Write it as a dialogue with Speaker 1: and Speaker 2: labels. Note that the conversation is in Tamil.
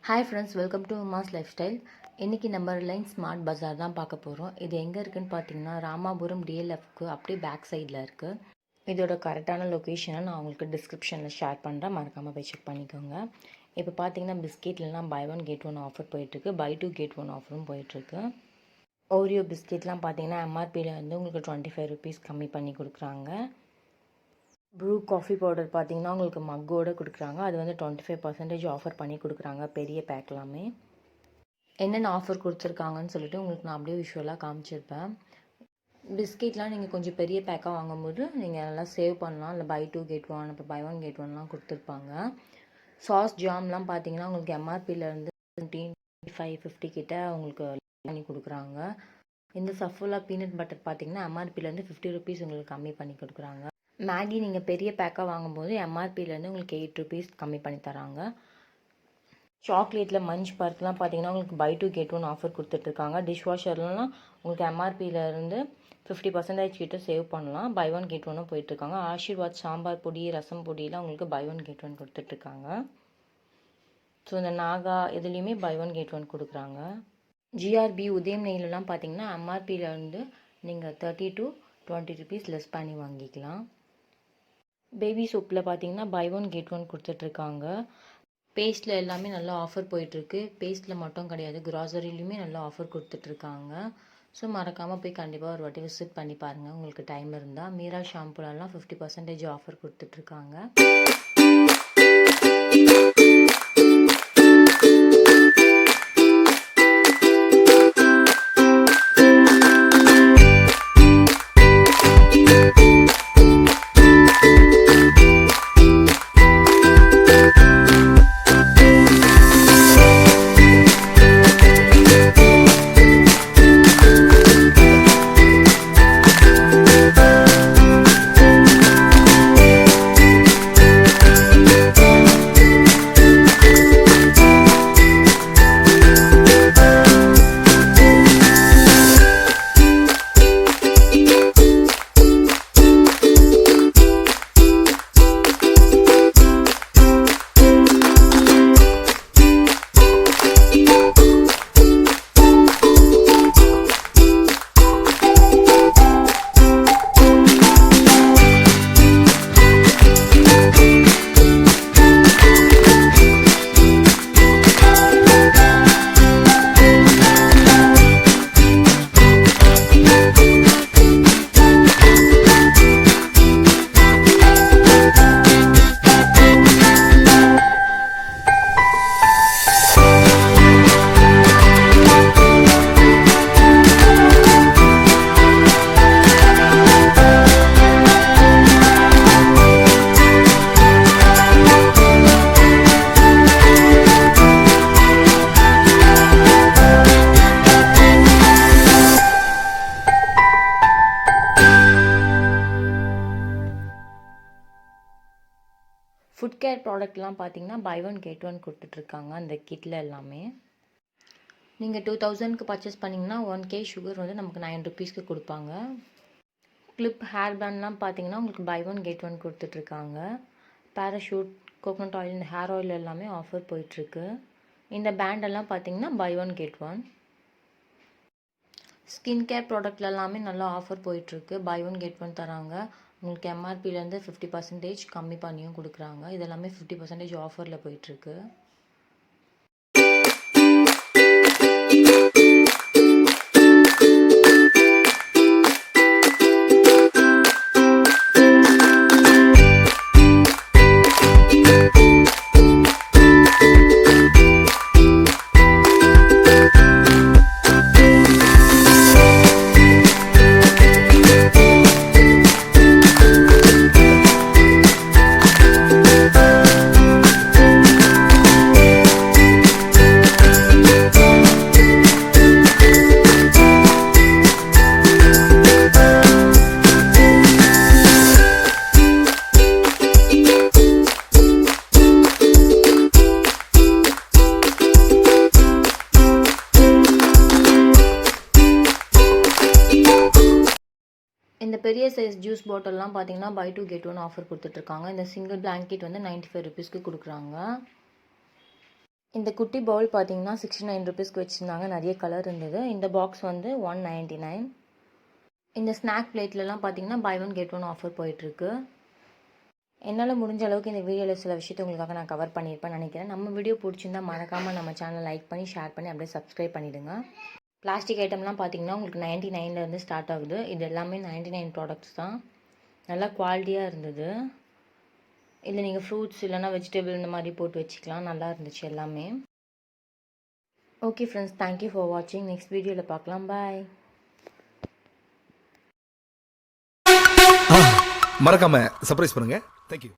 Speaker 1: Hi friends, welcome to Uma's life style. இன்றைக்கி நம்ம ரிலையன்ஸ் ஸ்மார்ட் பஜார் தான் பார்க்க போகிறோம். இது எங்கே இருக்குதுன்னு பார்த்தீங்கன்னா ராமாபுரம் டிஎல்எஃப்க்கு அப்படியே பேக் சைடில் இருக்குது. இதோட கரெக்டான லொக்கேஷனை நான் உங்களுக்கு டிஸ்கிரிப்ஷனில் ஷேர் பண்ணுறேன், மறக்காமல் போய் செக் பண்ணிக்கோங்க. இப்போ பார்த்தீங்கன்னா பிஸ்கெட்லாம் buy one get one offer போயிட்டுருக்கு, பை டூ கெட் ஒன் ஆஃபரும் போயிட்டுருக்கு. ஓரியோ பிஸ்கெட்லாம் பார்த்தீங்கன்னா எம்ஆர்பியில் வந்து உங்களுக்கு 25 ருபீஸ் கம்மி பண்ணி கொடுக்குறாங்க. ப்ரூ காஃபி பவுடர் பார்த்தீங்கன்னா உங்களுக்கு மக்கோடு கொடுக்குறாங்க. அது வந்து 25% ஆஃபர் பண்ணி கொடுக்குறாங்க பெரிய பேக் எல்லாமே. என்னென்ன ஆஃபர் கொடுத்துருக்காங்கன்னு சொல்லிட்டு உங்களுக்கு நான் அப்படியே விஷுவலாக காமிச்சிருப்பேன். பிஸ்கெட்லாம் நீங்கள் கொஞ்சம் பெரிய பேக்காக வாங்கும்போது நீங்கள் நல்லா சேவ் பண்ணலாம். இல்லை பை டூ கெட் ஒன், இப்போ பை ஒன் கெட் ஒன்லாம் கொடுத்துருப்பாங்க. சாஸ் ஜாம்லாம் பார்த்தீங்கன்னா உங்களுக்கு எம்ஆர்பியிலேருந்து 25-50 கிட்ட உங்களுக்கு பண்ணி கொடுக்குறாங்க. இந்த சஃபோலா பீனட் பட்டர் பார்த்தீங்கன்னா எம்ஆர்பியிலேருந்து 50 ருபீஸ் உங்களுக்கு கம்மி பண்ணி கொடுக்குறாங்க. மேகி நீங்கள் பெரிய பேக்காக வாங்கும்போது எம்ஆர்பியிலேருந்து உங்களுக்கு 8 ருபீஸ் கம்மி பண்ணி தராங்க. சாக்லேட்டில் மஞ்ச் பார்க்லாம் பார்த்தீங்கன்னா உங்களுக்கு buy two get one offer கொடுத்துட்ருக்காங்க. டிஷ்வாஷர்லாம் உங்களுக்கு எம்ஆர்பியிலேருந்து 50% கிட்ட சேவ் பண்ணலாம். பை ஒன் கெட் ஒன்னும் போயிட்டுருக்காங்க. ஆஷீர்வாத் சாம்பார் பொடி, ரசம் பொடியெலாம் உங்களுக்கு பை ஒன் கெட் ஒன் கொடுத்துட்ருக்காங்க. ஸோ இந்த நாகா இதுலேயுமே பை ஒன் கெட் ஒன் கொடுக்குறாங்க. ஜிஆர்பி உதயம் நெய்லலாம் பார்த்தீங்கன்னா எம்ஆர்பியிலேருந்து நீங்கள் 30 to 20 ருபீஸ் லெஸ் பண்ணி வாங்கிக்கலாம். பேபி சோப்பில் பார்த்தீங்கன்னா பை ஒன் கெட் ஒன் கொடுத்துட்ருக்காங்க. பேஸ்ட்டில் எல்லாமே நல்லா ஆஃபர் போயிட்டுருக்கு. பேஸ்ட்டில் மட்டும் கிடையாது, க்ராசரிலையுமே நல்லா ஆஃபர் கொடுத்துட்ருக்காங்க. ஸோ மறக்காமல் போய் கண்டிப்பாக ஒரு வாட்டி விசிட் பண்ணி பாருங்கள் உங்களுக்கு டைம் இருந்தால். மீரா ஷாம்புலலாம் 50% ஆஃபர் கொடுத்துட்ருக்காங்க. ஃபுட் கேர் ப்ராடக்ட்லாம் பார்த்தீங்கன்னா பை ஒன் கெட் ஒன் கொடுத்துட்ருக்காங்க அந்த கிட்டில் எல்லாமே. நீங்கள் 2000க்கு பர்ச்சேஸ் பண்ணிங்கன்னா 1K சுகர் வந்து நமக்கு 9 ருபீஸ்க்கு கொடுப்பாங்க. கிளிப் ஹேர் பேண்ட்லாம் பார்த்தீங்கன்னா உங்களுக்கு பை ஒன் கெட் ஒன் கொடுத்துட்ருக்காங்க. பேராஷூட், கோகோனட் ஆயில், இந்த ஹேர் ஆயில் எல்லாமே ஆஃபர் போயிட்டுருக்கு. இந்த பேண்டெல்லாம் பார்த்தீங்கன்னா buy one get one. Skin care ப்ராடக்ட்ல எல்லாமே நல்லா ஆஃபர் போயிட்டுருக்கு. பை ஒன் கெட் ஒன் தராங்க. உங்களுக்கு எம்ஆர்பிலேருந்து 50% கம்மி பண்ணியும் கொடுக்குறாங்க. இதெல்லாமே 50% ஆஃபரில் போயிட்டுருக்கு. இந்த பெரிய சைஸ் ஜூஸ் பாட்டில்லாம் பார்த்தீங்கன்னா buy two get one offer கொடுத்துட்ருக்காங்க. இந்த சிங்கிள் பிளாங்கெட் வந்து 95 ருபீஸ்க்கு கொடுக்குறாங்க. இந்த குட்டி பவுல் பார்த்தீங்கன்னா 69 ருபீஸ்க்கு வச்சுருந்தாங்க. நிறைய கலர் இருந்தது. இந்த பாக்ஸ் வந்து 199. இந்த ஸ்நாக் பிளேட்லலாம் பார்த்தீங்கன்னா buy one get one offer போயிட்டுருக்கு. என்னால் முடிஞ்ச அளவுக்கு இந்த வீடியோவில் சில விஷயத்தை உங்களுக்காக நான் கவர் பண்ணியிருப்பேன்னு நினைக்கிறேன். நம்ம வீடியோ பிடிச்சிருந்தா மறக்காமல் நம்ம சேனலை லைக் பண்ணி ஷேர் பண்ணி அப்படியே சப்ஸ்கிரைப் பண்ணிவிடுங்க. பிளாஸ்டிக் ஐட்டம்லாம் பார்த்தீங்கன்னா உங்களுக்கு 99லேருந்து ஸ்டார்ட் ஆகுது. இது எல்லாமே 99 ப்ராடக்ட்ஸ் தான். நல்லா குவாலிட்டியாக இருந்தது. இதில் நீங்கள் ஃப்ரூட்ஸ் இல்லைனா வெஜிடபிள் இந்த மாதிரி போட்டு வச்சுக்கலாம். நல்லா இருந்துச்சு எல்லாமே. ஓகே ஃப்ரெண்ட்ஸ், தேங்க்யூ ஃபார் வாட்சிங். நெக்ஸ்ட் வீடியோவில் பார்க்கலாம். பாய்.
Speaker 2: மறக்காம சர்ப்ரைஸ் பண்ணுங்க. தேங்க்யூ.